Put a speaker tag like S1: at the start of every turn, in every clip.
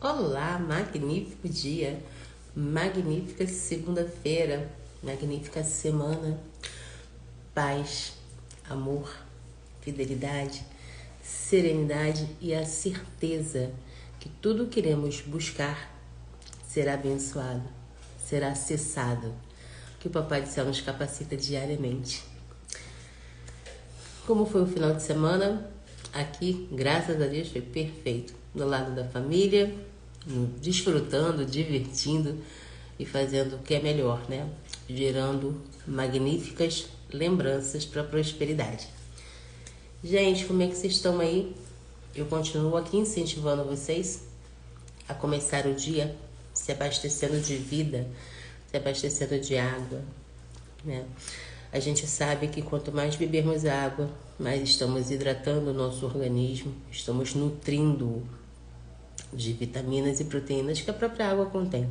S1: Olá, magnífico dia, magnífica segunda-feira, magnífica semana, paz, amor, fidelidade, serenidade e a certeza que tudo que iremos buscar será abençoado, será acessado, que o Papai do Céu nos capacita diariamente. Como foi o final de semana? Aqui, graças a Deus, foi perfeito. Do lado da família, desfrutando, divertindo e fazendo o que é melhor, né? Gerando magníficas lembranças para a prosperidade. Gente, como é que vocês estão aí? Eu continuo aqui incentivando vocês a começar o dia se abastecendo de vida, se abastecendo de água, né? A gente sabe que quanto mais bebermos água, mais estamos hidratando o nosso organismo, estamos nutrindo de vitaminas e proteínas que a própria água contém.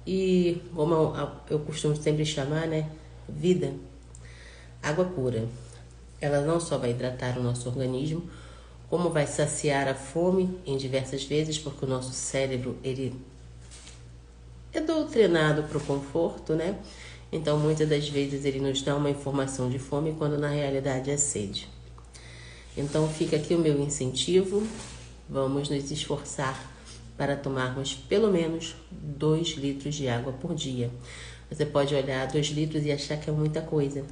S1: E como eu costumo sempre chamar, né? Vida, água pura. Ela não só vai hidratar o nosso organismo, como vai saciar a fome em diversas vezes, porque o nosso cérebro, ele é doutrinado para o conforto, né? Então, muitas das vezes ele nos dá uma informação de fome, quando na realidade é sede. Então, fica aqui o meu incentivo. Vamos nos esforçar para tomarmos pelo menos 2 litros de água por dia. Você pode olhar 2 litros e achar que é muita coisa,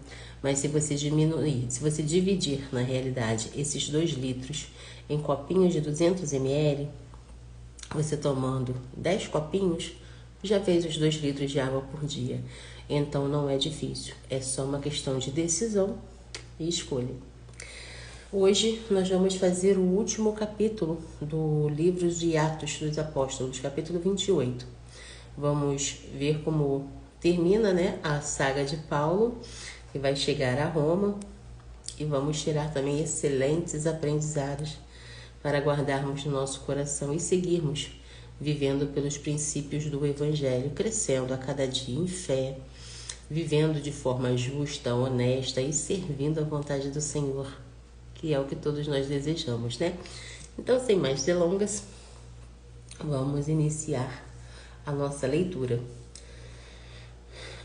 S1: mas se você diminuir, se você dividir na realidade esses 2 litros em copinhos de 200 ml, você tomando 10 copinhos, já fez os 2 litros de água por dia. Então não é difícil, é só uma questão de decisão e escolha. Hoje nós vamos fazer o último capítulo do livro de Atos dos Apóstolos, capítulo 28. Vamos ver como termina, né, a saga de Paulo, que vai chegar a Roma, e vamos tirar também excelentes aprendizados para guardarmos no nosso coração e seguirmos vivendo pelos princípios do Evangelho, crescendo a cada dia em fé, vivendo de forma justa, honesta e servindo a vontade do Senhor, que é o que todos nós desejamos, né? Então, sem mais delongas, vamos iniciar a nossa leitura.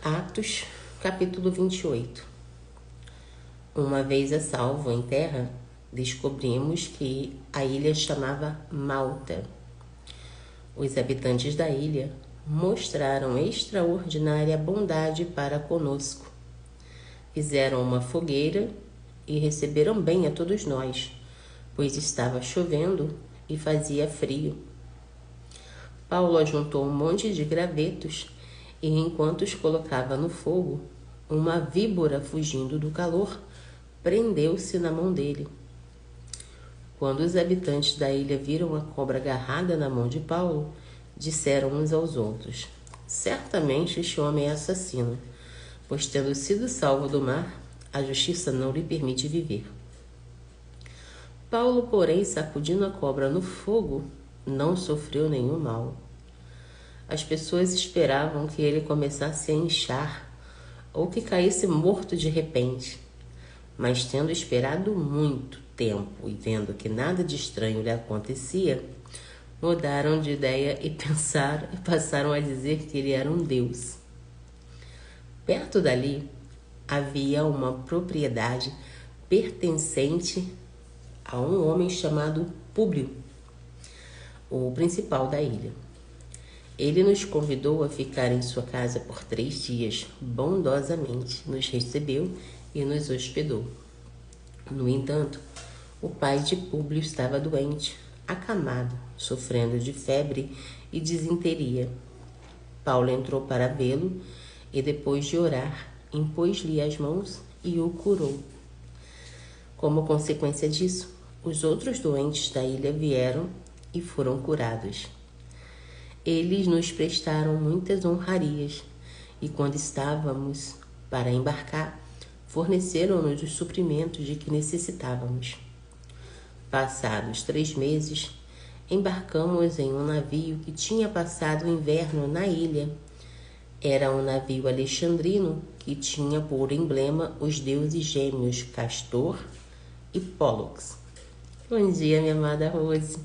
S1: Atos, capítulo 28. Uma vez a salvo em terra, descobrimos que a ilha chamava Malta. Os habitantes da ilha mostraram extraordinária bondade para conosco. Fizeram uma fogueira e receberam bem a todos nós, pois estava chovendo e fazia frio. Paulo ajuntou um monte de gravetos e, enquanto os colocava no fogo, uma víbora, fugindo do calor, prendeu-se na mão dele. Quando os habitantes da ilha viram a cobra agarrada na mão de Paulo, disseram uns aos outros: certamente este homem é assassino, pois, tendo sido salvo do mar, a justiça não lhe permite viver. Paulo, porém, sacudindo a cobra no fogo, não sofreu nenhum mal. As pessoas esperavam que ele começasse a inchar ou que caísse morto de repente, mas, tendo esperado muito tempo e vendo que nada de estranho lhe acontecia, mudaram de ideia e passaram a dizer que ele era um deus. Perto dali havia uma propriedade pertencente a um homem chamado Públio, o principal da ilha. Ele nos convidou a ficar em sua casa por 3 dias, bondosamente nos recebeu e nos hospedou. No entanto, o pai de Públio estava doente, acamado, sofrendo de febre e disenteria. Paulo entrou para vê-lo e, depois de orar, impôs-lhe as mãos e o curou. Como consequência disso, os outros doentes da ilha vieram e foram curados. Eles nos prestaram muitas honrarias e, quando estávamos para embarcar, forneceram-nos os suprimentos de que necessitávamos. Passados 3 meses, embarcamos em um navio que tinha passado o inverno na ilha. Era um navio alexandrino que tinha por emblema os deuses gêmeos Castor e Pólux. Bom dia, minha amada Rose.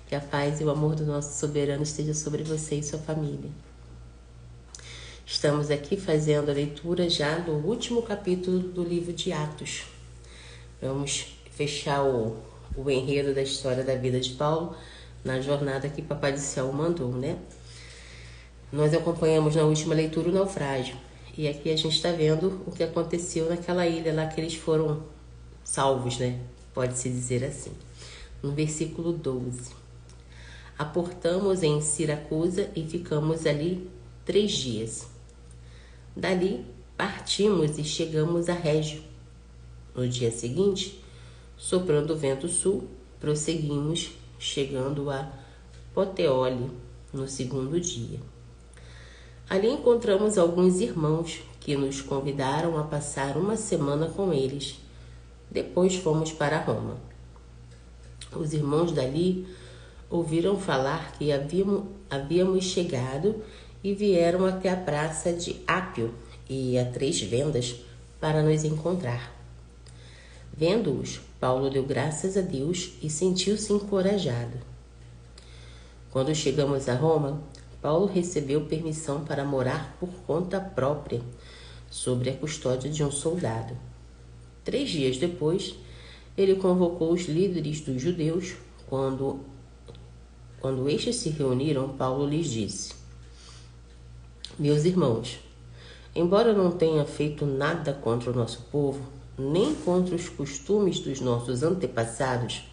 S1: Que a paz e o amor do nosso soberano esteja sobre você e sua família. Estamos aqui fazendo a leitura já do último capítulo do livro de Atos. Vamos fechar o enredo da história da vida de Paulo na jornada que Papai do Céu mandou, né? Nós acompanhamos na última leitura o naufrágio. E aqui a gente está vendo o que aconteceu naquela ilha lá que eles foram salvos, né? Pode-se dizer assim. No versículo 12. Aportamos em Siracusa e ficamos ali 3 dias. Dali partimos e chegamos a Régio. No dia seguinte, soprando o vento sul, prosseguimos, chegando a Puteoli no 2º dia. Ali encontramos alguns irmãos que nos convidaram a passar uma semana com eles. Depois fomos para Roma. Os irmãos dali ouviram falar que havíamos chegado e vieram até a praça de Ápio e a 3 Vendas para nos encontrar. Vendo-os, Paulo deu graças a Deus e sentiu-se encorajado. Quando chegamos a Roma, Paulo recebeu permissão para morar por conta própria, sob a custódia de um soldado. 3 dias depois, ele convocou os líderes dos judeus. Quando estes se reuniram, Paulo lhes disse: Meus irmãos, embora eu não tenha feito nada contra o nosso povo, nem contra os costumes dos nossos antepassados,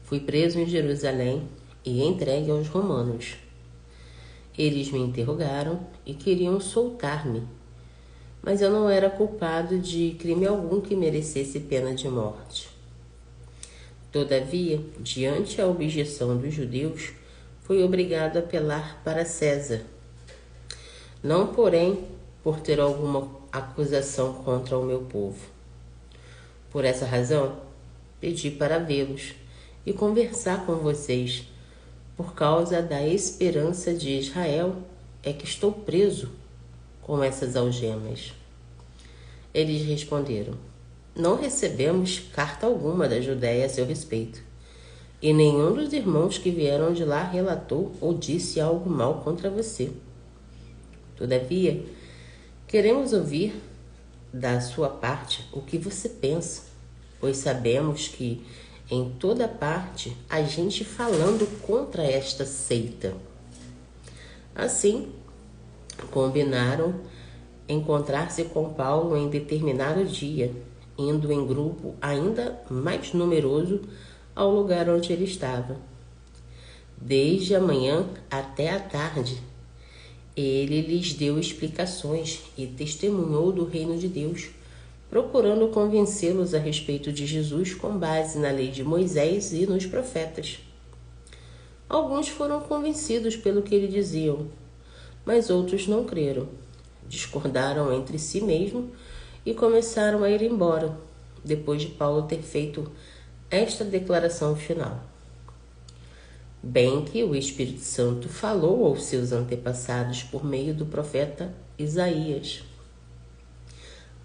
S1: fui preso em Jerusalém e entregue aos romanos. Eles me interrogaram e queriam soltar-me, mas eu não era culpado de crime algum que merecesse pena de morte. Todavia, diante a objeção dos judeus, fui obrigado a apelar para César. Não, porém, por ter alguma acusação contra o meu povo. Por essa razão, pedi para vê-los e conversar com vocês. Por causa da esperança de Israel, é que estou preso com essas algemas. Eles responderam: Não recebemos carta alguma da Judéia a seu respeito, e nenhum dos irmãos que vieram de lá relatou ou disse algo mal contra você. Todavia, queremos ouvir da sua parte o que você pensa, pois sabemos que em toda parte há gente falando contra esta seita. Assim, combinaram encontrar-se com Paulo em determinado dia, indo em grupo ainda mais numeroso ao lugar onde ele estava. Desde a manhã até a tarde, ele lhes deu explicações e testemunhou do reino de Deus, procurando convencê-los a respeito de Jesus com base na lei de Moisés e nos profetas. Alguns foram convencidos pelo que ele diziam, mas outros não creram. Discordaram entre si mesmo e começaram a ir embora, depois de Paulo ter feito esta declaração final: Bem que o Espírito Santo falou aos seus antepassados por meio do profeta Isaías.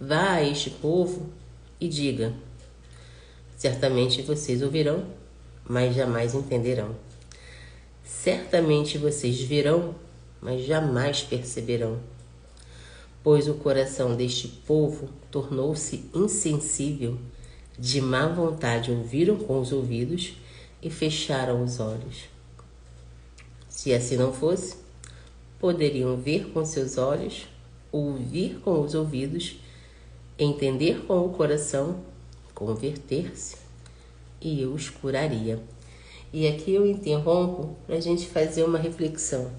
S1: Vá a este povo e diga: certamente vocês ouvirão, mas jamais entenderão. Certamente vocês verão, mas jamais perceberão. Pois o coração deste povo tornou-se insensível, de má vontade ouviram com os ouvidos e fecharam os olhos. Se assim não fosse, poderiam ver com seus olhos, ouvir com os ouvidos, entender com o coração, converter-se, e eu os curaria. E aqui eu interrompo para a gente fazer uma reflexão.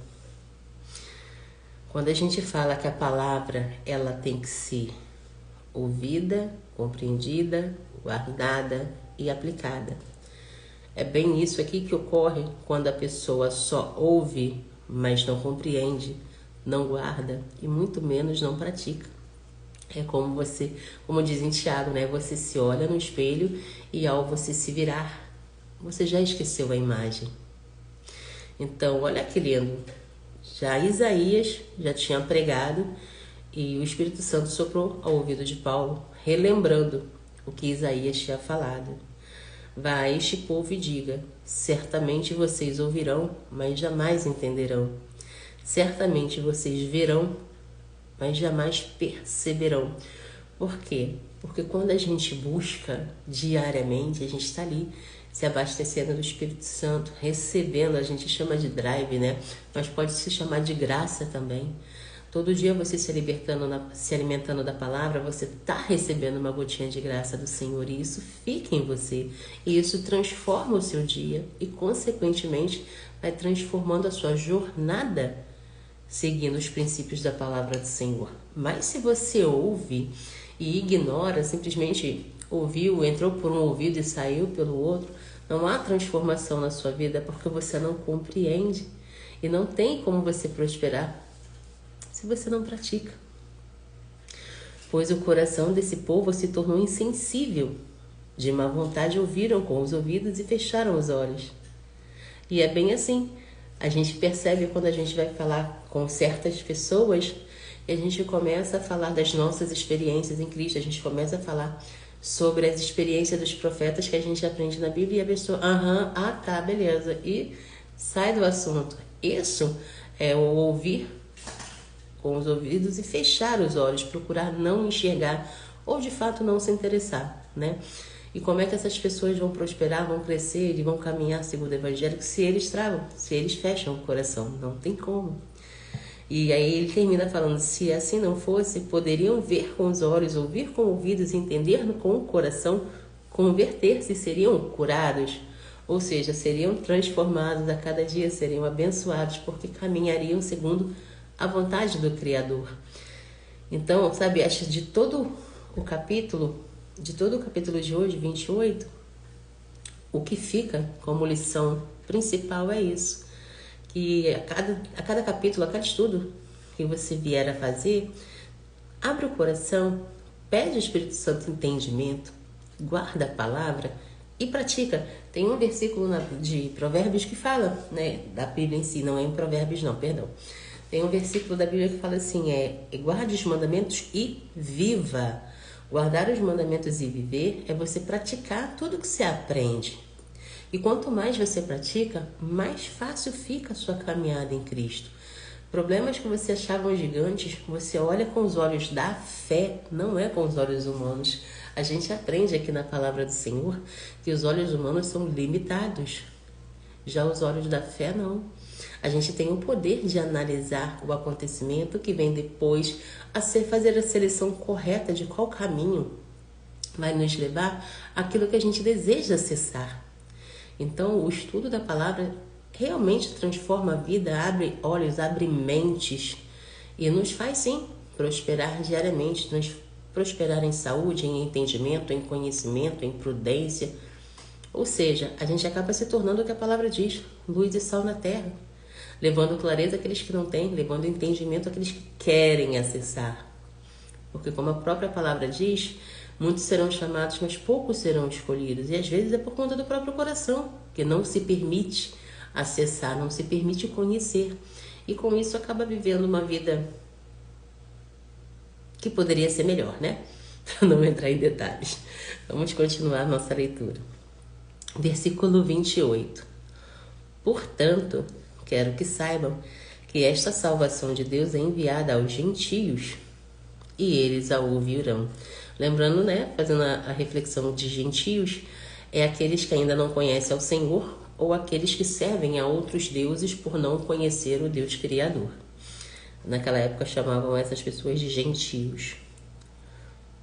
S1: Quando a gente fala que a palavra ela tem que ser ouvida, compreendida, guardada e aplicada. É bem isso aqui que ocorre quando a pessoa só ouve, mas não compreende, não guarda e muito menos não pratica. É como diz em Tiago, né? Você se olha no espelho e ao você se virar, você já esqueceu a imagem. Então, olha que lindo. Já Isaías já tinha pregado e o Espírito Santo soprou ao ouvido de Paulo, relembrando o que Isaías tinha falado. vá a este povo e diga: certamente vocês ouvirão, mas jamais entenderão. Certamente vocês verão, mas jamais perceberão. Por quê? Porque quando a gente busca diariamente, a gente está ali se abastecendo do Espírito Santo, recebendo, a gente chama de drive, né? Mas pode se chamar de graça também. Todo dia você se alimentando da palavra, você está recebendo uma gotinha de graça do Senhor e isso fica em você. E isso transforma o seu dia e, consequentemente, vai transformando a sua jornada seguindo os princípios da palavra do Senhor. Mas se você ouve e ignora, simplesmente ouviu, entrou por um ouvido e saiu pelo outro, não há transformação na sua vida porque você não compreende e não tem como você prosperar se você não pratica. Pois o coração desse povo se tornou insensível. De má vontade ouviram com os ouvidos e fecharam os olhos. E é bem assim. A gente percebe quando a gente vai falar com certas pessoas e a gente começa a falar das nossas experiências em Cristo. A gente começa a falar sobre as experiências dos profetas que a gente aprende na Bíblia e a pessoa, tá, beleza. E sai do assunto. Isso é o ouvir com os ouvidos e fechar os olhos, procurar não enxergar ou de fato não se interessar, né? E como é que essas pessoas vão prosperar, vão crescer e vão caminhar segundo o Evangelho se eles travam, se eles fecham o coração? Não tem como. E aí ele termina falando, se assim não fosse, poderiam ver com os olhos, ouvir com ouvidos, entender com o coração, converter-se, seriam curados. Ou seja, seriam transformados a cada dia, seriam abençoados, porque caminhariam segundo a vontade do Criador. Então, sabe, acho de todo o capítulo de hoje, 28, o que fica como lição principal é isso. Que a cada capítulo, a cada estudo que você vier a fazer, abre o coração, pede ao Espírito Santo entendimento, guarda a palavra e pratica. Tem um versículo de Provérbios que fala, né, da Bíblia em si, não é em Provérbios não, perdão. Tem um versículo da Bíblia que fala assim, guarde os mandamentos e viva. Guardar os mandamentos e viver é você praticar tudo que você aprende. E quanto mais você pratica, mais fácil fica a sua caminhada em Cristo. Problemas que você achava gigantes, você olha com os olhos da fé, não é com os olhos humanos. A gente aprende aqui na palavra do Senhor que os olhos humanos são limitados. Já os olhos da fé, não. A gente tem o poder de analisar o acontecimento que vem depois, fazer a seleção correta de qual caminho vai nos levar àquilo que a gente deseja acessar. Então, o estudo da palavra realmente transforma a vida, abre olhos, abre mentes e nos faz, sim, prosperar diariamente, prosperar em saúde, em entendimento, em conhecimento, em prudência. Ou seja, a gente acaba se tornando o que a palavra diz, luz e sal na terra, levando clareza àqueles que não têm, levando entendimento àqueles que querem acessar. Porque como a própria palavra diz, muitos serão chamados, mas poucos serão escolhidos. E às vezes é por conta do próprio coração, que não se permite acessar, não se permite conhecer. E com isso acaba vivendo uma vida que poderia ser melhor, né? Para não entrar em detalhes. Vamos continuar a nossa leitura. Versículo 28. Portanto, quero que saibam que esta salvação de Deus é enviada aos gentios e eles a ouvirão. Lembrando, né, fazendo a reflexão de gentios, é aqueles que ainda não conhecem ao Senhor ou aqueles que servem a outros deuses por não conhecer o Deus Criador. Naquela época chamavam essas pessoas de gentios.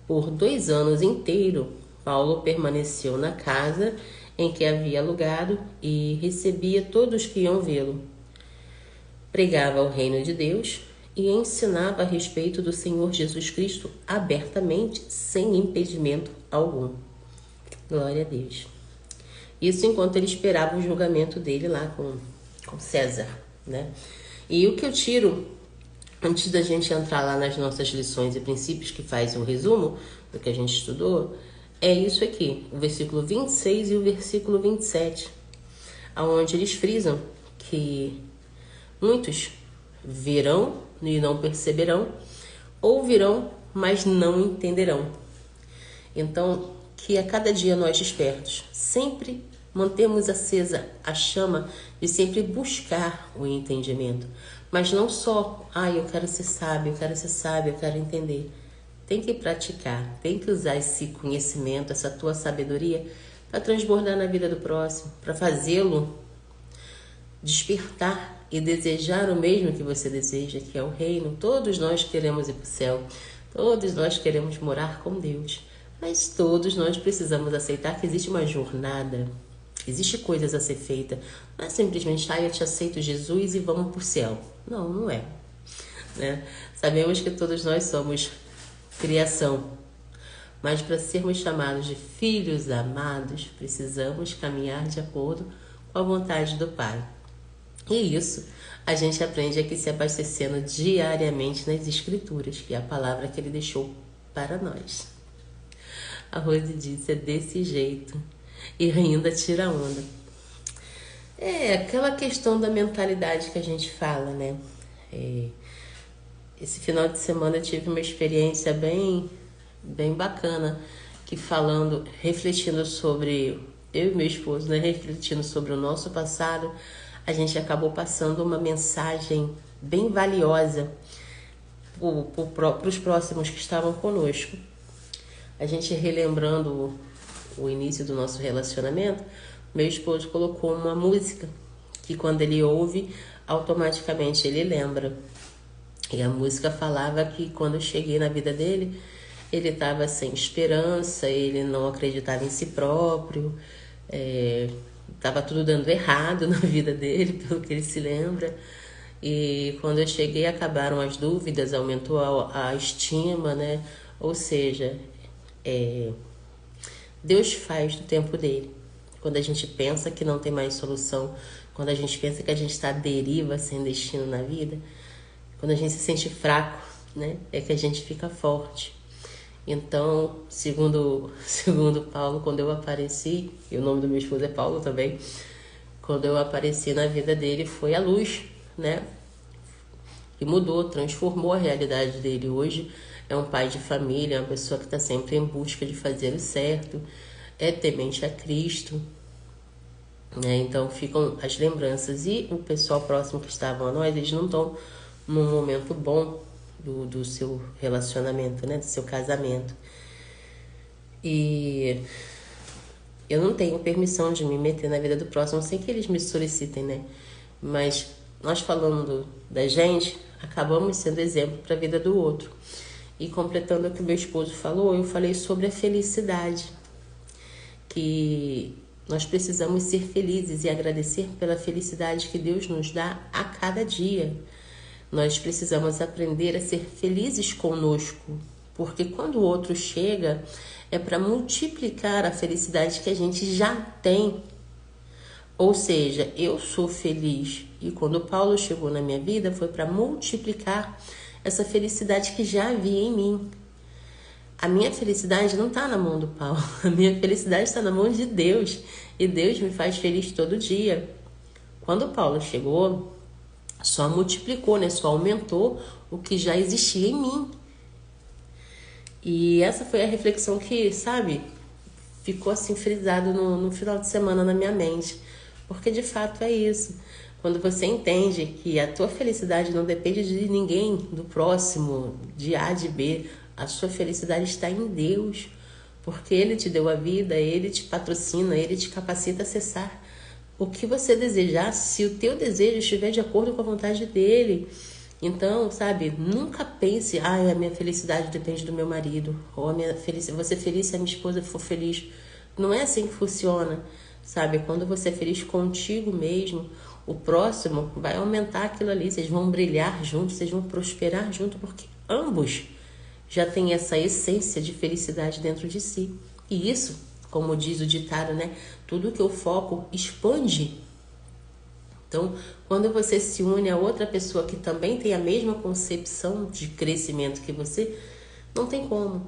S1: Por 2 anos inteiros, Paulo permaneceu na casa em que havia alugado e recebia todos que iam vê-lo. Pregava o reino de Deus e ensinava a respeito do Senhor Jesus Cristo abertamente, sem impedimento algum. Glória a Deus. Isso enquanto ele esperava o julgamento dele lá com César, né? E o que eu tiro, antes da gente entrar lá nas nossas lições e princípios que faz o resumo do que a gente estudou, é isso aqui, o versículo 26 e o versículo 27, onde eles frisam que muitos verão e não perceberão, ouvirão, mas não entenderão. Então, que a cada dia nós despertos sempre mantemos acesa a chama de sempre buscar o entendimento. Mas não só, eu quero ser sábio, eu quero ser sábio, eu quero entender. Tem que praticar, tem que usar esse conhecimento, essa tua sabedoria para transbordar na vida do próximo, para fazê-lo despertar e desejar o mesmo que você deseja, que é o reino. Todos nós queremos ir para o céu, todos nós queremos morar com Deus, mas todos nós precisamos aceitar que existe uma jornada, existe coisas a ser feita. Não é simplesmente, eu te aceito Jesus e vamos para o céu. Não, não é. Né? Sabemos que todos nós somos criação, mas para sermos chamados de filhos amados, precisamos caminhar de acordo com a vontade do Pai. E isso a gente aprende aqui se abastecendo diariamente nas Escrituras, que é a palavra que Ele deixou para nós. A Rose disse, é desse jeito, e ainda tira onda. É aquela questão da mentalidade que a gente fala, né? Esse final de semana eu tive uma experiência bem bacana, que refletindo sobre, eu e meu esposo, né, refletindo sobre o nosso passado, a gente acabou passando uma mensagem bem valiosa para os próximos que estavam conosco. A gente relembrando o início do nosso relacionamento, meu esposo colocou uma música que quando ele ouve, automaticamente ele lembra. E a música falava que quando eu cheguei na vida dele, ele estava sem esperança, ele não acreditava em si próprio, estava tudo dando errado na vida dele, pelo que ele se lembra. E quando eu cheguei, acabaram as dúvidas, aumentou a estima, né? Ou seja, Deus faz do tempo dele. Quando a gente pensa que não tem mais solução, quando a gente pensa que a gente está à deriva, sem destino na vida, quando a gente se sente fraco, né? É que a gente fica forte. Então, segundo Paulo, quando eu apareci, e o nome do meu esposo é Paulo também, quando eu apareci na vida dele foi a luz, né? E mudou, transformou a realidade dele. Hoje é um pai de família, é uma pessoa que está sempre em busca de fazer o certo, é temente a Cristo, né? Então ficam as lembranças. E o pessoal próximo que estavam a nós, eles não estão num momento bom do seu relacionamento, né? Do seu casamento. E eu não tenho permissão de me meter na vida do próximo sem que eles me solicitem, né? Mas nós falando da gente, acabamos sendo exemplo para a vida do outro. E completando o que meu esposo falou, eu falei sobre a felicidade. Que nós precisamos ser felizes e agradecer pela felicidade que Deus nos dá a cada dia. Nós precisamos aprender a ser felizes conosco, porque quando o outro chega, é para multiplicar a felicidade que a gente já tem. Ou seja, eu sou feliz. E quando Paulo chegou na minha vida, foi para multiplicar essa felicidade que já havia em mim. A minha felicidade não está na mão do Paulo. A minha felicidade está na mão de Deus. E Deus me faz feliz todo dia. Quando Paulo chegou, só multiplicou, né? Só aumentou o que já existia em mim. E essa foi a reflexão que, sabe, ficou assim frisado no final de semana na minha mente. Porque de fato é isso. Quando você entende que a tua felicidade não depende de ninguém, do próximo, de A, de B, a sua felicidade está em Deus. Porque Ele te deu a vida, Ele te patrocina, Ele te capacita a acessar o que você desejar, se o teu desejo estiver de acordo com a vontade dele. Então, sabe, nunca pense, a minha felicidade depende do meu marido, ou vou ser feliz se a minha esposa for feliz. Não é assim que funciona, sabe? Quando você é feliz contigo mesmo, o próximo vai aumentar aquilo ali, vocês vão brilhar juntos, vocês vão prosperar juntos, porque ambos já têm essa essência de felicidade dentro de si. E isso, como diz o ditado, né? Tudo que eu foco expande. Então, quando você se une a outra pessoa que também tem a mesma concepção de crescimento que você, não tem como.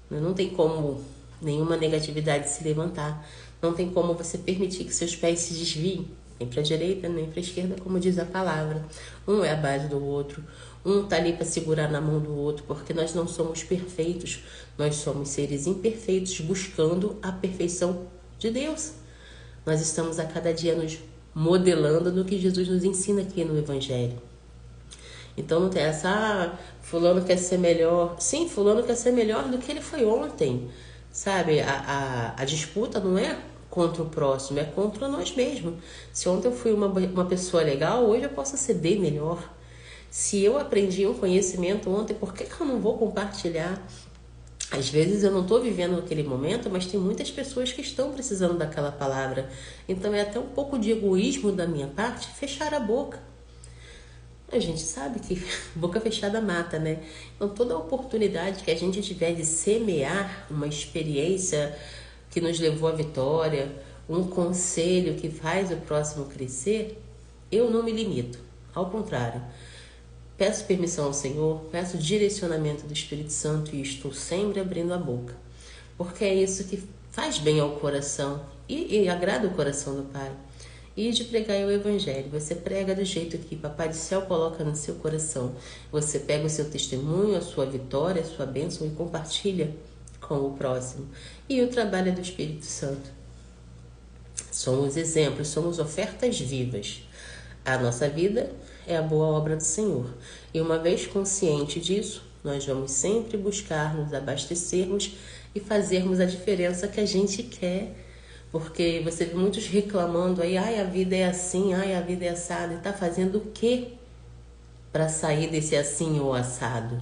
S1: Não tem como nenhuma negatividade se levantar. Não tem como você permitir que seus pés se desviem. nem para a direita, nem para a esquerda, como diz a palavra. Um é a base do outro. Um está ali para segurar na mão do outro, porque nós não somos perfeitos. Nós somos seres imperfeitos buscando a perfeição de Deus. Nós estamos a cada dia nos modelando no que Jesus nos ensina aqui no Evangelho. Então não tem essa, fulano quer ser melhor. Sim, fulano quer ser melhor do que ele foi ontem. Sabe, a disputa não é contra o próximo, é contra nós mesmos. Se ontem eu fui uma pessoa legal, hoje eu posso ser bem melhor. Se eu aprendi um conhecimento ontem, por que eu não vou compartilhar? Às vezes eu não estou vivendo aquele momento, mas tem muitas pessoas que estão precisando daquela palavra. Então é até um pouco de egoísmo da minha parte fechar a boca. A gente sabe que boca fechada mata, né? Então toda oportunidade que a gente tiver de semear uma experiência que nos levou à vitória, um conselho que faz o próximo crescer, eu não me limito. Ao contrário, peço permissão ao Senhor, peço direcionamento do Espírito Santo e estou sempre abrindo a boca. Porque é isso que faz bem ao coração e agrada o coração do Pai. E de pregar o Evangelho. Você prega do jeito que Papai do Céu coloca no seu coração. Você pega o seu testemunho, a sua vitória, a sua bênção e compartilha com o próximo. E o trabalho do Espírito Santo. Somos exemplos, somos ofertas vivas. A nossa vida é a boa obra do Senhor. E uma vez consciente disso, nós vamos sempre buscar nos abastecermos e fazermos a diferença que a gente quer. Porque você vê muitos reclamando aí, ai, a vida é assim, ai, a vida é assada. E tá fazendo o quê para sair desse assim ou assado?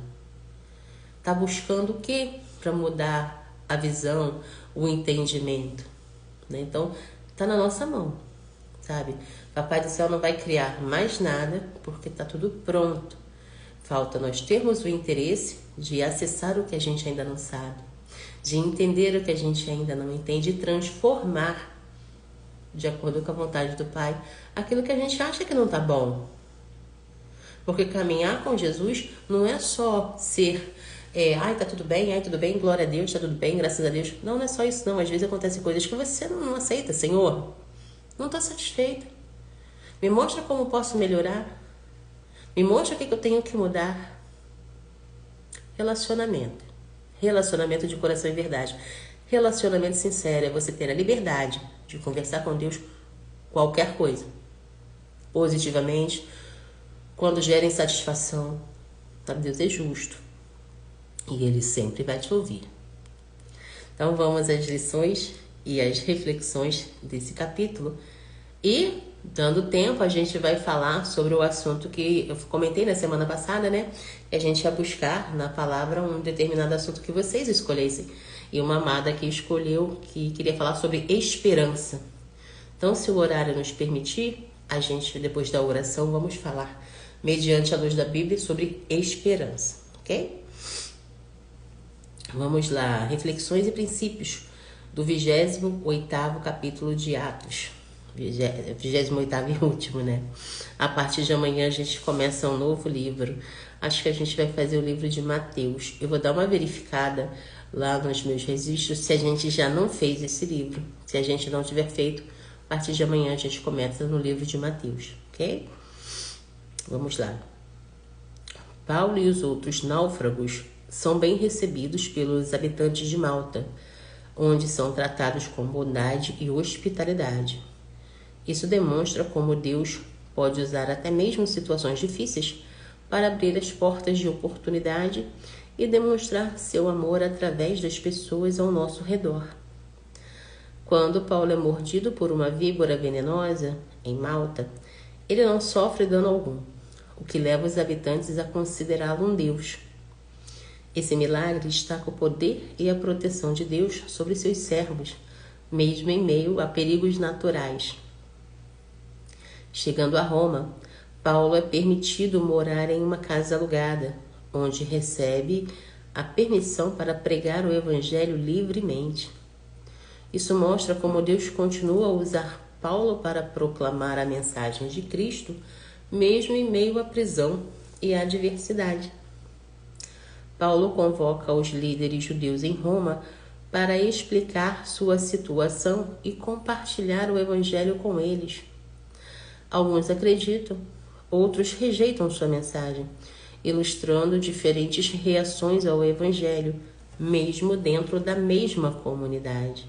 S1: Tá buscando o quê para mudar a visão, o entendimento? Né? Então, tá na nossa mão, sabe? Papai do Céu não vai criar mais nada porque tá tudo pronto. Falta nós termos o interesse de acessar o que a gente ainda não sabe, de entender o que a gente ainda não entende e transformar, de acordo com a vontade do Pai, aquilo que a gente acha que não tá bom. Porque caminhar com Jesus não é só ser, ai, tá tudo bem, glória a Deus, tá tudo bem, graças a Deus. Não, não é só isso não. Às vezes acontecem coisas que você não aceita. Senhor, não tô satisfeita. Me mostra como posso melhorar. Me mostra o que eu tenho que mudar. Relacionamento de coração e verdade. Relacionamento sincero é você ter a liberdade de conversar com Deus qualquer coisa. Positivamente, quando gera insatisfação. Deus é justo. E Ele sempre vai te ouvir. Então vamos às lições e às reflexões desse capítulo. E, dando tempo, a gente vai falar sobre o assunto que eu comentei na semana passada, né? A gente ia buscar na palavra um determinado assunto que vocês escolhessem. E uma amada aqui escolheu que queria falar sobre esperança. Então, se o horário nos permitir, a gente, depois da oração, vamos falar, mediante a luz da Bíblia, sobre esperança, ok? Vamos lá, reflexões e princípios do 28º capítulo de Atos. 28º e último, né? A partir de amanhã a gente começa um novo livro. Acho que a gente vai fazer o livro de Mateus. Eu vou dar uma verificada lá nos meus registros se a gente já não fez esse livro. Se a gente não tiver feito, a partir de amanhã a gente começa no livro de Mateus, ok? Vamos lá. Paulo e os outros náufragos são bem recebidos pelos habitantes de Malta, onde são tratados com bondade e hospitalidade. Isso demonstra como Deus pode usar até mesmo situações difíceis para abrir as portas de oportunidade e demonstrar seu amor através das pessoas ao nosso redor. Quando Paulo é mordido por uma víbora venenosa em Malta, ele não sofre dano algum, o que leva os habitantes a considerá-lo um deus. Esse milagre destaca o poder e a proteção de Deus sobre seus servos, mesmo em meio a perigos naturais. Chegando a Roma, Paulo é permitido morar em uma casa alugada, onde recebe a permissão para pregar o Evangelho livremente. Isso mostra como Deus continua a usar Paulo para proclamar a mensagem de Cristo, mesmo em meio à prisão e à adversidade. Paulo convoca os líderes judeus em Roma para explicar sua situação e compartilhar o Evangelho com eles. Alguns acreditam, outros rejeitam sua mensagem, ilustrando diferentes reações ao Evangelho, mesmo dentro da mesma comunidade.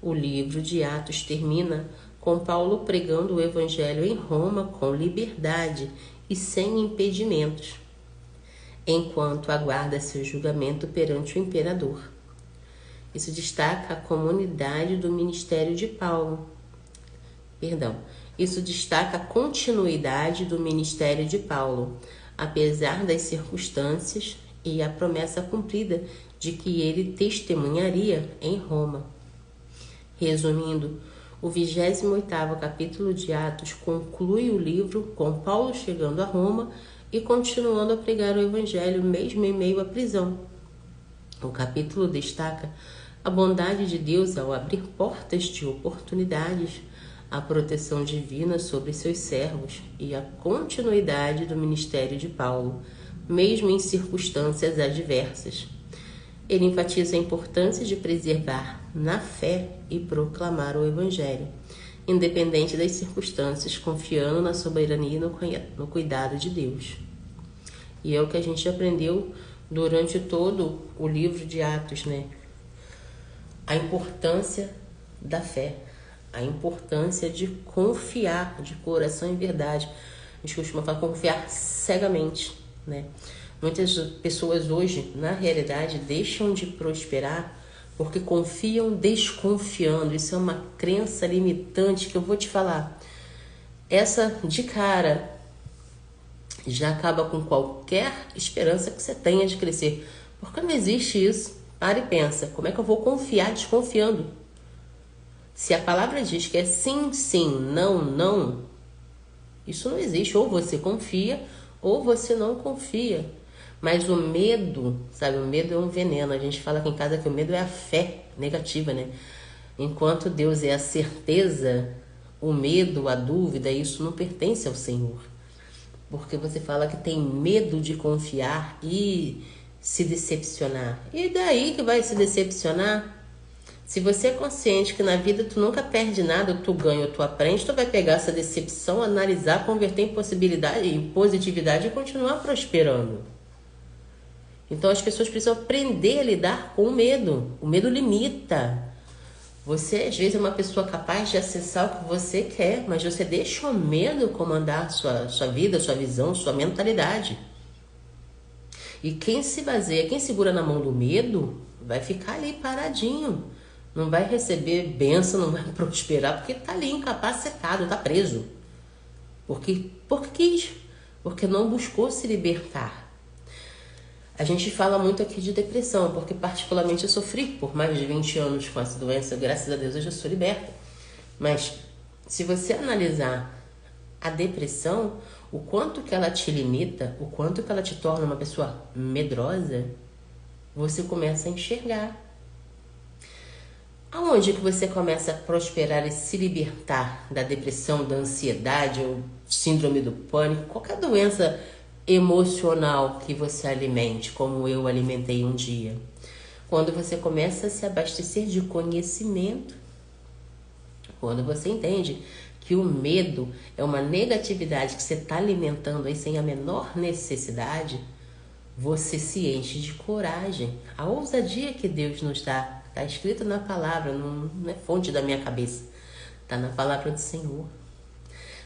S1: O livro de Atos termina com Paulo pregando o Evangelho em Roma com liberdade e sem impedimentos, enquanto aguarda seu julgamento perante o imperador. Isso destaca a comunidade do ministério de Paulo. Isso destaca a continuidade do ministério de Paulo, apesar das circunstâncias e a promessa cumprida de que ele testemunharia em Roma. Resumindo, o 28º capítulo de Atos conclui o livro com Paulo chegando a Roma e continuando a pregar o Evangelho mesmo em meio à prisão. O capítulo destaca a bondade de Deus ao abrir portas de oportunidades, a proteção divina sobre seus servos e a continuidade do ministério de Paulo, mesmo em circunstâncias adversas. Ele enfatiza a importância de preservar na fé e proclamar o Evangelho, independente das circunstâncias, confiando na soberania e no cuidado de Deus. E é o que a gente aprendeu durante todo o livro de Atos, né? A importância da fé, a importância de confiar de coração e verdade. A gente costuma falar confiar cegamente, né? Muitas pessoas hoje, na realidade, deixam de prosperar porque confiam desconfiando. Isso é uma crença limitante que eu vou te falar. Essa, de cara, já acaba com qualquer esperança que você tenha de crescer. Porque não existe isso. Para e pensa, como é que eu vou confiar desconfiando? Se a palavra diz que é sim, sim, não, não, isso não existe. Ou você confia, ou você não confia. Mas o medo, sabe, o medo é um veneno. A gente fala aqui em casa que o medo é a fé negativa, né? Enquanto Deus é a certeza, o medo, a dúvida, isso não pertence ao Senhor. Porque você fala que tem medo de confiar e se decepcionar. E daí que vai se decepcionar? Se você é consciente que na vida tu nunca perde nada, tu ganha ou tu aprende, tu vai pegar essa decepção, analisar, converter em possibilidade, em positividade e continuar prosperando. Então as pessoas precisam aprender a lidar com o medo. O medo limita. Você às vezes é uma pessoa capaz de acessar o que você quer, mas você deixa o medo comandar sua vida, sua visão, sua mentalidade. E quem se baseia, quem segura na mão do medo, vai ficar ali paradinho. Não vai receber bênção, não vai prosperar, porque está ali incapacitado, está preso. Porque quis, porque não buscou se libertar. A gente fala muito aqui de depressão, porque particularmente eu sofri por mais de 20 anos com essa doença, graças a Deus eu já sou liberta. Mas se você analisar a depressão, o quanto que ela te limita, o quanto que ela te torna uma pessoa medrosa, você começa a enxergar. Aonde que você começa a prosperar e se libertar da depressão, da ansiedade ou síndrome do pânico, qualquer doença emocional que você alimente, como eu alimentei um dia? Quando você começa a se abastecer de conhecimento, quando você entende que o medo é uma negatividade que você está alimentando aí sem a menor necessidade, você se enche de coragem. A ousadia que Deus nos dá está escrito na palavra, não é fonte da minha cabeça, está na palavra do Senhor.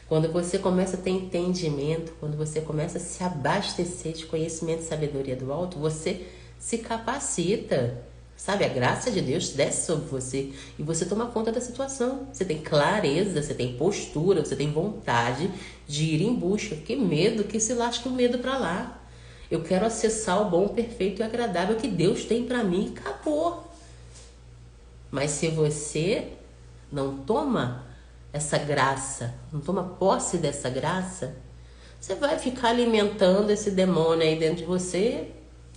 S1: Quando você começa a ter entendimento, quando você começa a se abastecer de conhecimento e sabedoria do alto, você se capacita, sabe? A graça de Deus desce sobre você e você toma conta da situação. Você tem clareza, você tem postura, você tem vontade de ir em busca. Que medo, que se lasque o medo para lá. Eu quero acessar o bom, perfeito e agradável que Deus tem para mim. Acabou. Mas se você não toma essa graça, não toma posse dessa graça, você vai ficar alimentando esse demônio aí dentro de você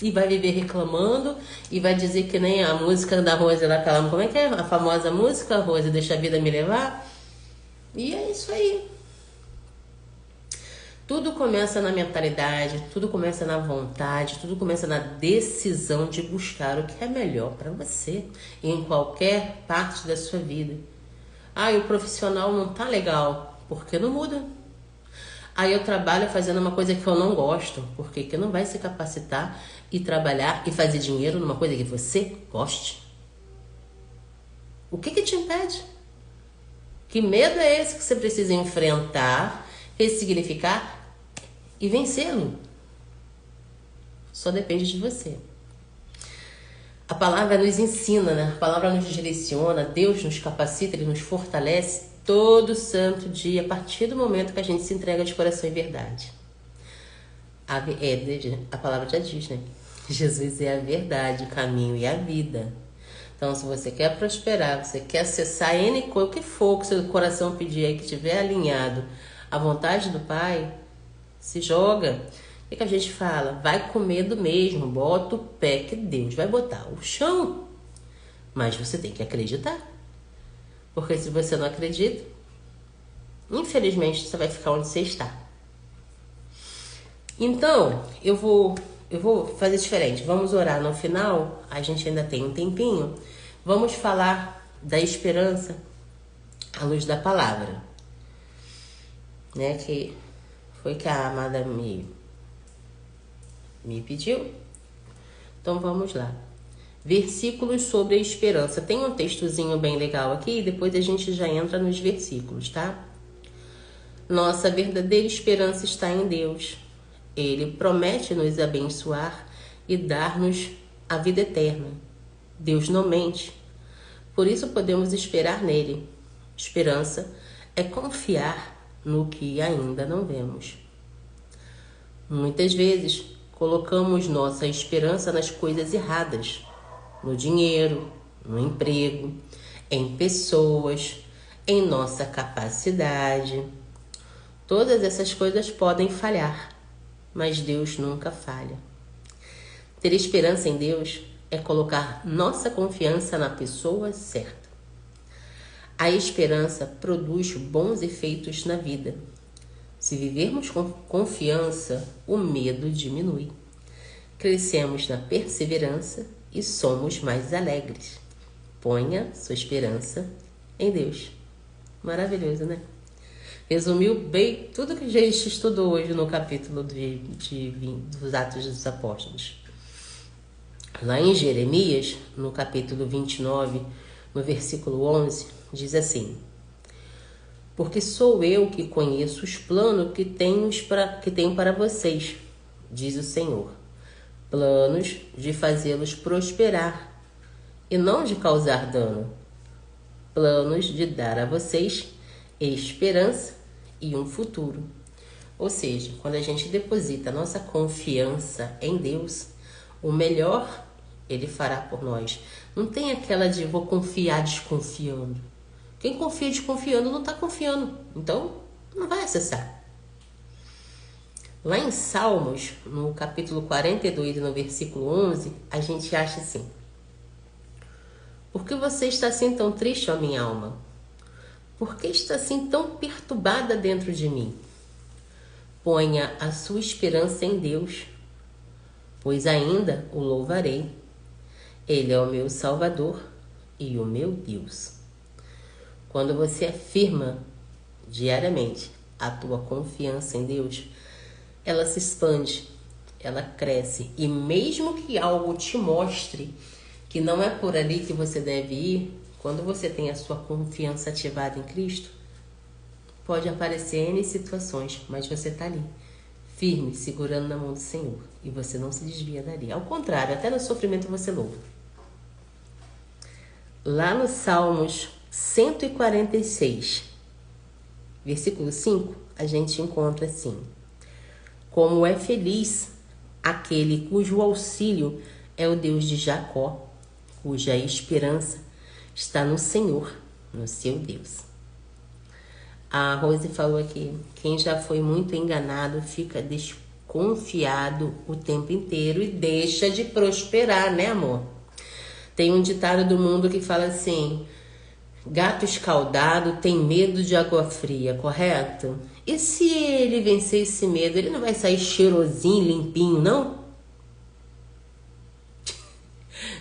S1: e vai viver reclamando e vai dizer que nem a música da Rose lá, como é que é? A famosa música, Rose, deixa a vida me levar. E é isso aí. Tudo começa na mentalidade, tudo começa na vontade, tudo começa na decisão de buscar o que é melhor para você em qualquer parte da sua vida. Ah, e o profissional não tá legal. Porque não muda. Aí eu trabalho fazendo uma coisa que eu não gosto. Por que que não vai se capacitar e trabalhar e fazer dinheiro numa coisa que você goste? O que que te impede? Que medo é esse que você precisa enfrentar, ressignificar e vencê-lo? Só depende de você. A palavra nos ensina, né? A palavra nos direciona, Deus nos capacita, Ele nos fortalece todo santo dia, a partir do momento que a gente se entrega de coração e verdade. A palavra já diz, né? Jesus é a verdade, o caminho e a vida. Então, se você quer prosperar, você quer acessar o que for que seu coração pedir aí, que estiver alinhado à vontade do Pai, se joga. O que a gente fala? Vai com medo mesmo, bota o pé que Deus vai botar o chão. Mas você tem que acreditar. Porque se você não acredita, infelizmente você vai ficar onde você está. Então, eu vou fazer diferente. Vamos orar no final, a gente ainda tem um tempinho. Vamos falar da esperança à luz da palavra. Né? Que foi que a amada me pediu. Então vamos lá. Versículos sobre a esperança. Tem um textozinho bem legal aqui, depois a gente já entra nos versículos, tá? Nossa verdadeira esperança está em Deus. Ele promete nos abençoar e dar-nos a vida eterna. Deus não mente. Por isso podemos esperar nele. Esperança é confiar no que ainda não vemos. Muitas vezes colocamos nossa esperança nas coisas erradas. No dinheiro, no emprego, em pessoas, em nossa capacidade. Todas essas coisas podem falhar, mas Deus nunca falha. Ter esperança em Deus é colocar nossa confiança na pessoa certa. A esperança produz bons efeitos na vida. Se vivermos com confiança, o medo diminui. Crescemos na perseverança e somos mais alegres. Ponha sua esperança em Deus. Maravilhoso, né? Resumiu bem tudo que a gente estudou hoje no capítulo dos Atos dos Apóstolos. Lá em Jeremias, no capítulo 29, no versículo 11, diz assim: porque sou eu que conheço os planos que tenho para vocês, diz o Senhor. Planos de fazê-los prosperar e não de causar dano. Planos de dar a vocês esperança e um futuro. Ou seja, quando a gente deposita nossa confiança em Deus, o melhor Ele fará por nós. Não tem aquela de vou confiar desconfiando. Quem confia desconfiando não está confiando. Então, não vai acessar. Lá em Salmos, no capítulo 42 e no versículo 11, a gente acha assim: por que você está assim tão triste, ó minha alma? Por que está assim tão perturbada dentro de mim? Ponha a sua esperança em Deus, pois ainda o louvarei. Ele é o meu Salvador e o meu Deus. Quando você afirma diariamente a tua confiança em Deus, ela se expande, ela cresce. E mesmo que algo te mostre que não é por ali que você deve ir, quando você tem a sua confiança ativada em Cristo, pode aparecer N situações, mas você está ali, firme, segurando na mão do Senhor. E você não se desvia dali. Ao contrário, até no sofrimento você louva. Lá no Salmos 146, versículo 5, a gente encontra assim: como é feliz aquele cujo auxílio é o Deus de Jacó, cuja esperança está no Senhor, no seu Deus. A Rose falou aqui: quem já foi muito enganado fica desconfiado o tempo inteiro e deixa de prosperar, né, amor? Tem um ditado do mundo que fala assim: gato escaldado tem medo de água fria, correto? E se ele vencer esse medo, ele não vai sair cheirosinho, limpinho, não?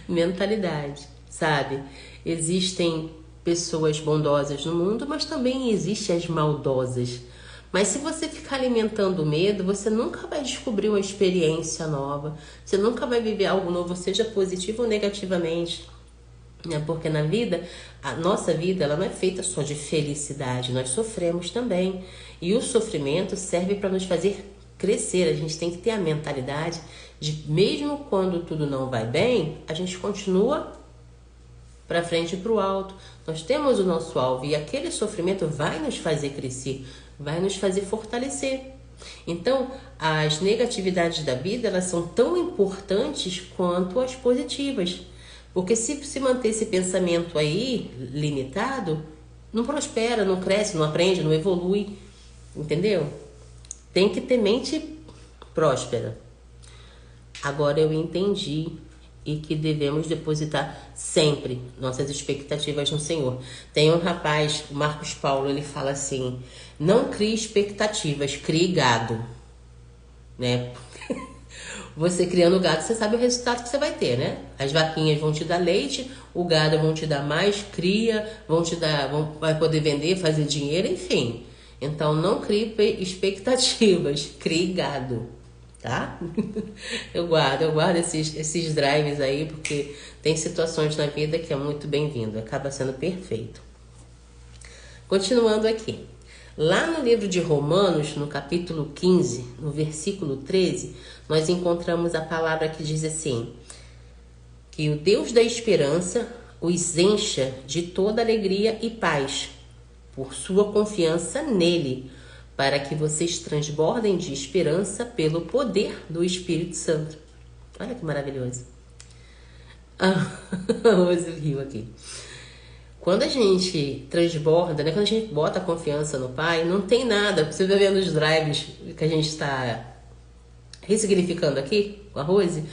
S1: Mentalidade, sabe? Existem pessoas bondosas no mundo, mas também existem as maldosas. Mas se você ficar alimentando o medo, você nunca vai descobrir uma experiência nova, você nunca vai viver algo novo, seja positivo ou negativamente. Porque na vida, a nossa vida, ela não é feita só de felicidade, nós sofremos também. E o sofrimento serve para nos fazer crescer. A gente tem que ter a mentalidade de, mesmo quando tudo não vai bem, a gente continua para frente e para o alto. Nós temos o nosso alvo e aquele sofrimento vai nos fazer crescer, vai nos fazer fortalecer. Então, as negatividades da vida, elas são tão importantes quanto as positivas. Porque se manter esse pensamento aí limitado, não prospera, não cresce, não aprende, não evolui, entendeu? Tem que ter mente próspera. Agora eu entendi e que devemos depositar sempre nossas expectativas no Senhor. Tem um rapaz, o Marcos Paulo, ele fala assim: não crie expectativas, crie gado, né? Você criando gado, você sabe o resultado que você vai ter, né? As vaquinhas vão te dar leite, o gado vão te dar mais, cria, vai poder vender, fazer dinheiro, enfim. Então, não crie expectativas, crie gado, tá? Eu guardo esses drives aí, porque tem situações na vida que é muito bem-vindo, acaba sendo perfeito. Continuando aqui. Lá no livro de Romanos, no capítulo 15, no versículo 13, nós encontramos a palavra que diz assim: que o Deus da esperança os encha de toda alegria e paz, por sua confiança nele, para que vocês transbordem de esperança pelo poder do Espírito Santo. Olha que maravilhoso. Hoje eu rio aqui. Quando a gente transborda, né? Quando a gente bota a confiança no Pai, não tem nada. Você vai vendo os drives que a gente está ressignificando aqui com a Rose.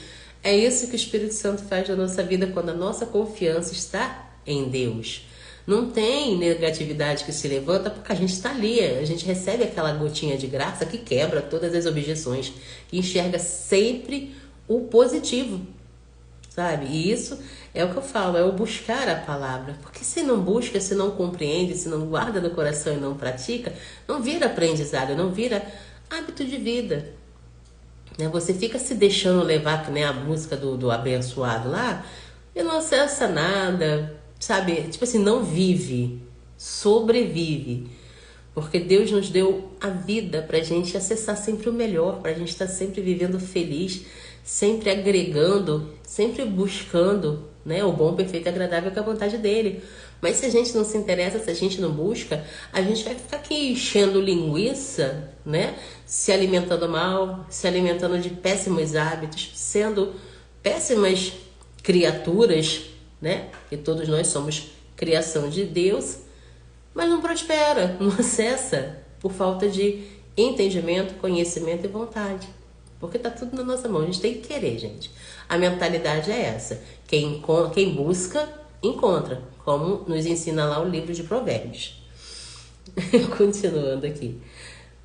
S1: É isso que o Espírito Santo faz na nossa vida quando a nossa confiança está em Deus. Não tem negatividade que se levanta porque a gente está ali. A gente recebe aquela gotinha de graça que quebra todas as objeções, que enxerga sempre o positivo, sabe? E isso é o que eu falo, é o buscar a palavra. Porque se não busca, se não compreende, se não guarda no coração e não pratica, não vira aprendizado, não vira hábito de vida. Você fica se deixando levar, que nem a música do abençoado lá, e não acessa nada, sabe? Tipo assim, não vive, sobrevive. Porque Deus nos deu a vida pra gente acessar sempre o melhor, pra gente estar sempre vivendo feliz, sempre agregando, sempre buscando, né, o bom, perfeito e agradável que é a vontade dele. Mas se a gente não se interessa, se a gente não busca, a gente vai ficar aqui enchendo linguiça, né, se alimentando mal, se alimentando de péssimos hábitos, sendo péssimas criaturas, né, que todos nós somos criação de Deus, mas não prospera, não acessa por falta de entendimento, conhecimento e vontade. Porque tá tudo na nossa mão, a gente tem que querer, gente. A mentalidade é essa. Quem busca, encontra. Como nos ensina lá o livro de Provérbios. Continuando aqui.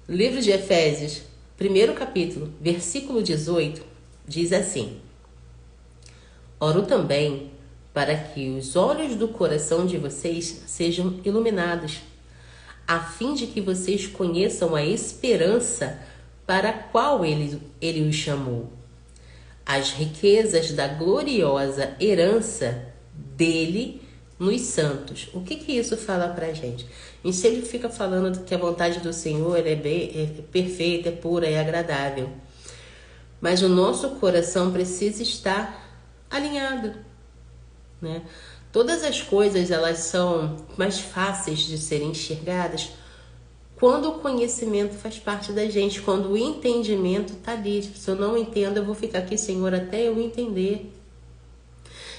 S1: Livro de Efésios, 1º capítulo, versículo 18, diz assim: oro também para que os olhos do coração de vocês sejam iluminados, a fim de que vocês conheçam a esperança para a qual ele os chamou, as riquezas da gloriosa herança dele nos santos. O que isso fala pra gente? A gente sempre fica falando que a vontade do Senhor é perfeita, é pura, é agradável. Mas o nosso coração precisa estar alinhado, né? Todas as coisas, elas são mais fáceis de serem enxergadas quando o conhecimento faz parte da gente, quando o entendimento está ali. Se eu não entendo, eu vou ficar aqui, Senhor, até eu entender.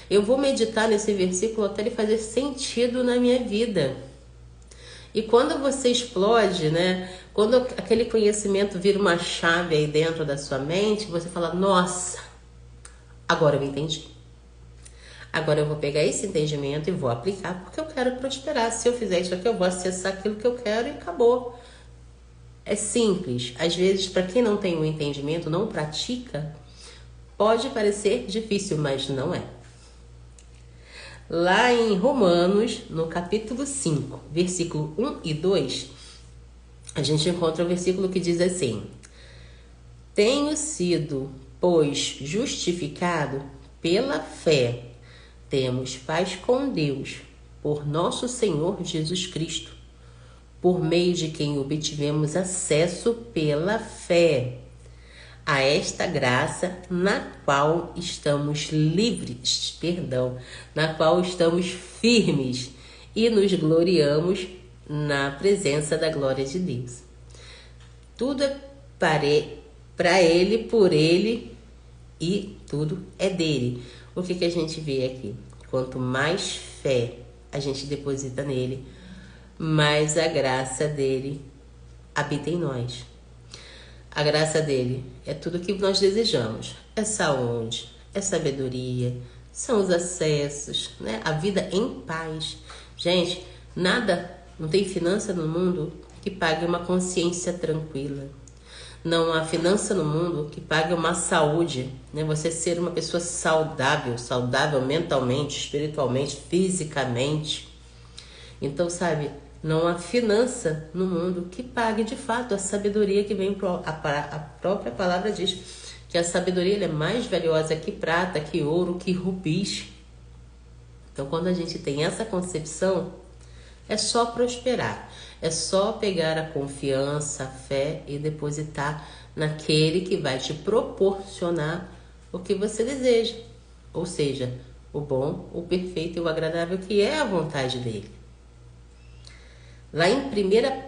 S1: Eu vou meditar nesse versículo até ele fazer sentido na minha vida. E quando você explode, né? Quando aquele conhecimento vira uma chave aí dentro da sua mente, você fala: nossa, agora eu entendi. Agora eu vou pegar esse entendimento e vou aplicar porque eu quero prosperar. Se eu fizer isso aqui, eu vou acessar aquilo que eu quero e acabou. É simples. Às vezes, para quem não tem o entendimento, não pratica, pode parecer difícil, mas não é. Lá em Romanos, no capítulo 5, versículo 1 e 2, a gente encontra o versículo que diz assim: tenho sido, pois, justificado pela fé, temos paz com Deus, por nosso Senhor Jesus Cristo, por meio de quem obtivemos acesso pela fé a esta graça na qual estamos livres, na qual estamos firmes e nos gloriamos na presença da glória de Deus. Tudo é para Ele, por Ele e tudo é dele. O que a gente vê aqui? Quanto mais fé a gente deposita nele, mais a graça dele habita em nós. A graça dele é tudo que nós desejamos. É saúde, é sabedoria, são os acessos, né? A vida em paz. Gente, não tem finança no mundo que pague uma consciência tranquila. Não há finança no mundo que pague uma saúde, né? Você ser uma pessoa saudável mentalmente, espiritualmente, fisicamente. Então, sabe, não há finança no mundo que pague de fato a sabedoria que vem. A própria palavra diz que a sabedoria ela é mais valiosa que prata, que ouro, que rubis. Então, quando a gente tem essa concepção, é só prosperar. É só pegar a confiança, a fé e depositar naquele que vai te proporcionar o que você deseja. Ou seja, o bom, o perfeito e o agradável, que é a vontade dele. Lá em 1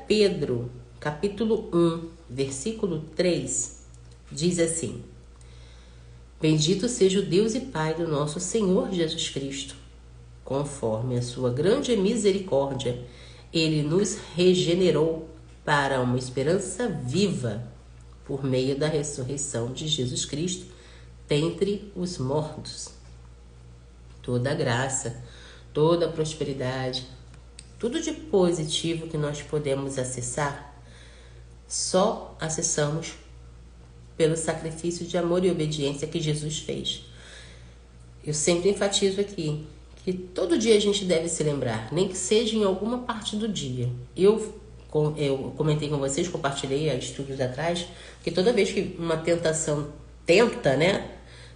S1: Pedro, capítulo 1, versículo 3, diz assim: bendito seja o Deus e Pai do nosso Senhor Jesus Cristo. Conforme a sua grande misericórdia, ele nos regenerou para uma esperança viva por meio da ressurreição de Jesus Cristo dentre os mortos. Toda a graça, toda a prosperidade, tudo de positivo que nós podemos acessar, só acessamos pelo sacrifício de amor e obediência que Jesus fez. Eu sempre enfatizo aqui que todo dia a gente deve se lembrar, nem que seja em alguma parte do dia. Eu comentei com vocês, compartilhei há estudos atrás, que toda vez que uma tentação tenta, né?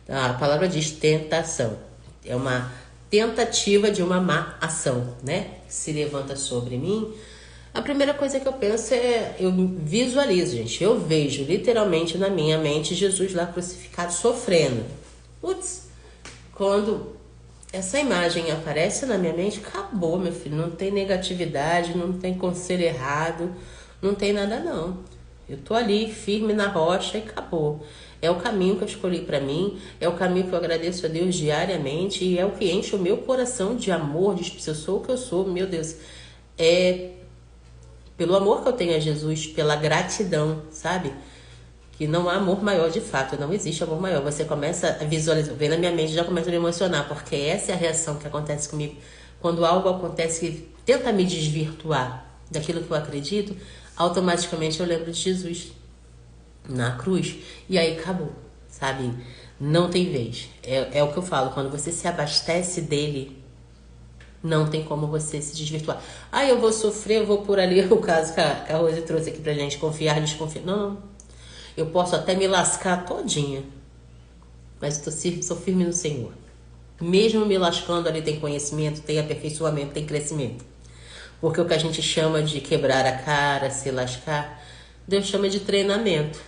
S1: A palavra diz tentação. É uma tentativa de uma má ação, né? Se levanta sobre mim. A primeira coisa que eu penso eu visualizo, gente. Eu vejo literalmente na minha mente Jesus lá crucificado sofrendo. Putz, quando essa imagem aparece na minha mente, acabou, meu filho. Não tem negatividade, não tem conselho errado, não tem nada não. Eu tô ali firme na rocha e acabou. É o caminho que eu escolhi para mim, é o caminho que eu agradeço a Deus diariamente e é o que enche o meu coração de amor, se eu sou o que eu sou, meu Deus. É pelo amor que eu tenho a Jesus, pela gratidão, sabe? Que não há amor maior de fato, não existe amor maior. Você começa a visualizar, vem na minha mente, já começa a me emocionar, porque essa é a reação que acontece comigo. Quando algo acontece que tenta me desvirtuar daquilo que eu acredito, automaticamente eu lembro de Jesus na cruz, e aí acabou, sabe? Não tem vez. É o que eu falo, quando você se abastece dele, não tem como você se desvirtuar. Eu vou sofrer, eu vou por ali, o caso que a Rose trouxe aqui pra gente, confiar, desconfiar. Não. Eu posso até me lascar todinha, mas sou firme no Senhor. Mesmo me lascando ali tem conhecimento, tem aperfeiçoamento, tem crescimento. Porque o que a gente chama de quebrar a cara, se lascar, Deus chama de treinamento.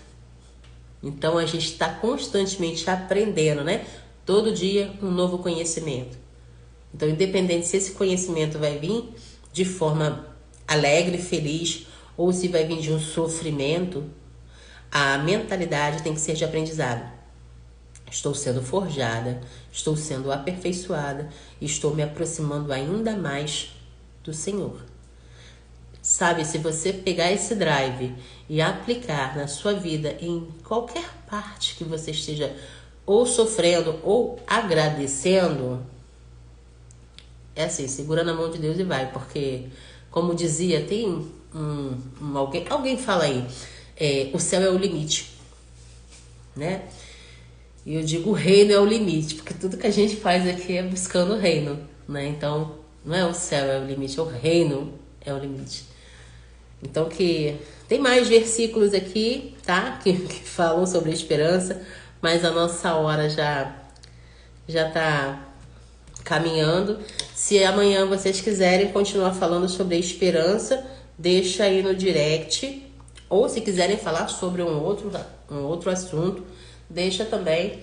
S1: Então a gente está constantemente aprendendo, né? Todo dia um novo conhecimento. Então, independente se esse conhecimento vai vir de forma alegre, feliz, ou se vai vir de um sofrimento, a mentalidade tem que ser de aprendizado. Estou sendo forjada, estou sendo aperfeiçoada, estou me aproximando ainda mais do Senhor. Sabe, se você pegar esse drive e aplicar na sua vida em qualquer parte que você esteja ou sofrendo ou agradecendo, é assim, segura na mão de Deus e vai, porque, como dizia, tem alguém fala aí, o céu é o limite, né? E eu digo, o reino é o limite, porque tudo que a gente faz aqui é buscando o reino. né? Então, não é o céu é o limite, é o reino é o limite. Então, que tem mais versículos aqui, tá? Que falam sobre a esperança, mas a nossa hora já tá caminhando. Se amanhã vocês quiserem continuar falando sobre a esperança, deixa aí no direct. Ou se quiserem falar sobre um outro assunto, deixa também,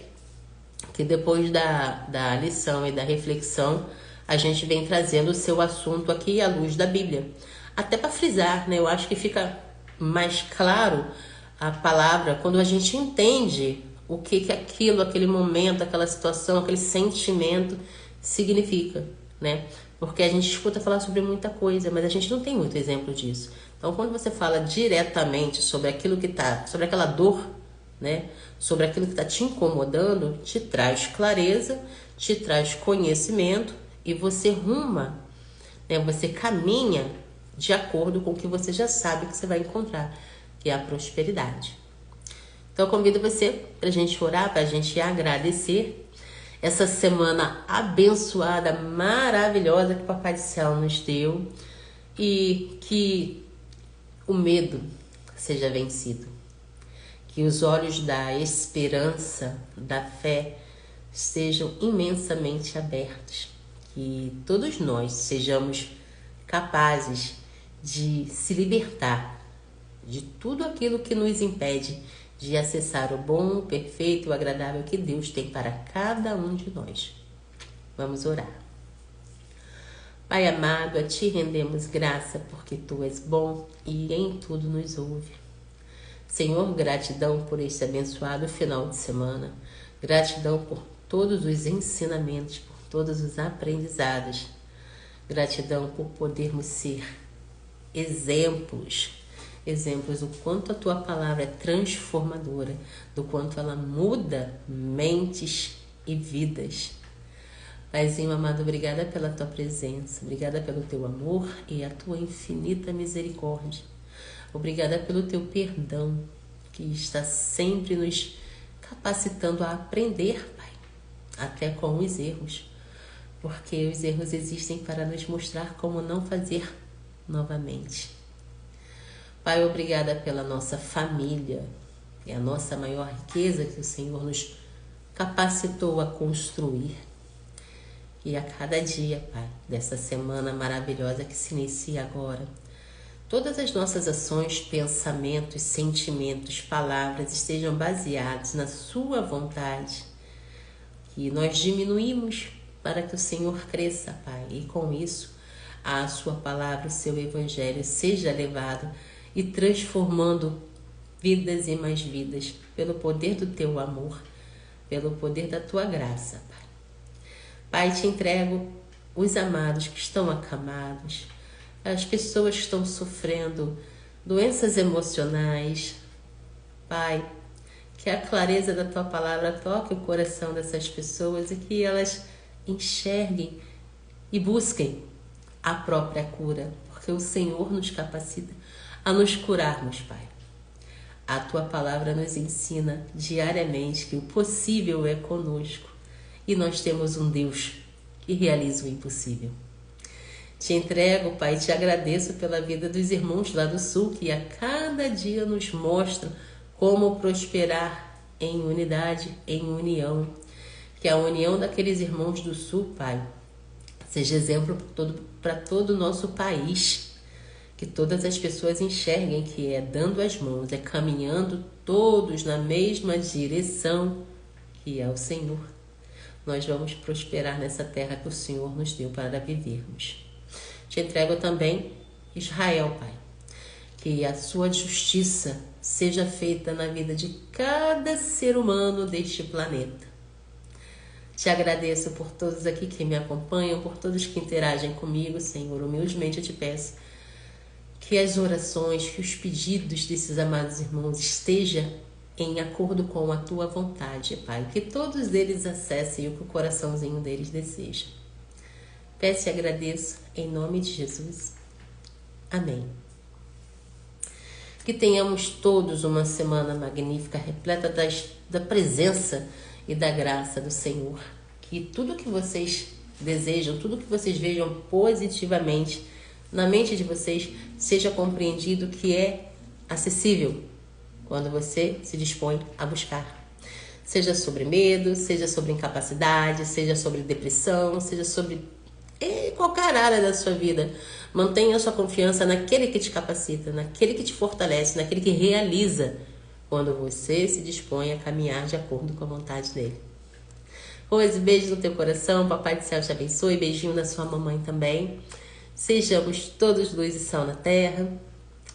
S1: que depois da lição e da reflexão, a gente vem trazendo o seu assunto aqui à luz da Bíblia. Até para frisar, né? Eu acho que fica mais claro a palavra quando a gente entende o que aquilo, aquele momento, aquela situação, aquele sentimento significa, né? Porque a gente escuta falar sobre muita coisa, mas a gente não tem muito exemplo disso. Então, quando você fala diretamente sobre aquilo que tá, sobre aquela dor, né? Sobre aquilo que está te incomodando, te traz clareza, te traz conhecimento e você ruma, né? Você caminha de acordo com o que você já sabe que você vai encontrar, que é a prosperidade. Então, eu convido você para a gente orar, para a gente agradecer essa semana abençoada, maravilhosa que o Papai do Céu nos deu e que o medo seja vencido. Que os olhos da esperança, da fé, sejam imensamente abertos. Que todos nós sejamos capazes de se libertar de tudo aquilo que nos impede de acessar o bom, o perfeito e o agradável que Deus tem para cada um de nós. Vamos orar. Pai amado, a Ti rendemos graça porque Tu és bom e em tudo nos ouve. Senhor, gratidão por este abençoado final de semana. Gratidão por todos os ensinamentos, por todos os aprendizados. Gratidão por podermos ser exemplos do quanto a Tua palavra é transformadora, do quanto ela muda mentes e vidas. Paizinho amado, obrigada pela Tua presença, obrigada pelo Teu amor e a Tua infinita misericórdia. Obrigada pelo Teu perdão, que está sempre nos capacitando a aprender, Pai, até com os erros, porque os erros existem para nos mostrar como não fazer novamente. Pai, obrigada pela nossa família, que é a nossa maior riqueza que o Senhor nos capacitou a construir. E a cada dia, Pai, dessa semana maravilhosa que se inicia agora, todas as nossas ações, pensamentos, sentimentos, palavras estejam baseados na Sua vontade. Que nós diminuímos para que o Senhor cresça, Pai. E com isso, a Sua palavra, o Seu Evangelho seja levado e transformando vidas e mais vidas pelo poder do Teu amor, pelo poder da Tua graça, Pai. Pai, Te entrego os amados que estão acamados, as pessoas que estão sofrendo doenças emocionais. Pai, que a clareza da Tua palavra toque o coração dessas pessoas e que elas enxerguem e busquem a própria cura, porque o Senhor nos capacita a nos curarmos, Pai. A Tua palavra nos ensina diariamente que o possível é conosco e nós temos um Deus que realiza o impossível. Te entrego, Pai, te agradeço pela vida dos irmãos lá do Sul, que a cada dia nos mostram como prosperar em unidade, em união. Que a união daqueles irmãos do Sul, Pai, seja exemplo para todo o nosso país. Que todas as pessoas enxerguem que é dando as mãos, é caminhando todos na mesma direção, que é o Senhor. Nós vamos prosperar nessa terra que o Senhor nos deu para vivermos. Te entrego também Israel, Pai. Que a Sua justiça seja feita na vida de cada ser humano deste planeta. Te agradeço por todos aqui que me acompanham, por todos que interagem comigo, Senhor. Humildemente eu te peço que as orações, que os pedidos desses amados irmãos estejam em acordo com a Tua vontade, Pai. Que todos eles acessem o que o coraçãozinho deles deseja. Peço e agradeço em nome de Jesus. Amém. Que tenhamos todos uma semana magnífica, repleta da presença e da graça do Senhor. Que tudo que vocês desejam, tudo que vocês vejam positivamente na mente de vocês, seja compreendido que é acessível quando você se dispõe a buscar. Seja sobre medo, seja sobre incapacidade, seja sobre depressão, seja sobre qualquer área da sua vida. Mantenha a sua confiança naquele que te capacita, naquele que te fortalece, naquele que realiza, quando você se dispõe a caminhar de acordo com a vontade dele. Rose, beijo no teu coração, Papai do Céu te abençoe, beijinho na sua mamãe também. Sejamos todos luz e sal na terra.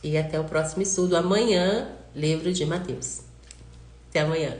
S1: E até o próximo estudo amanhã, livro de Mateus. Até amanhã.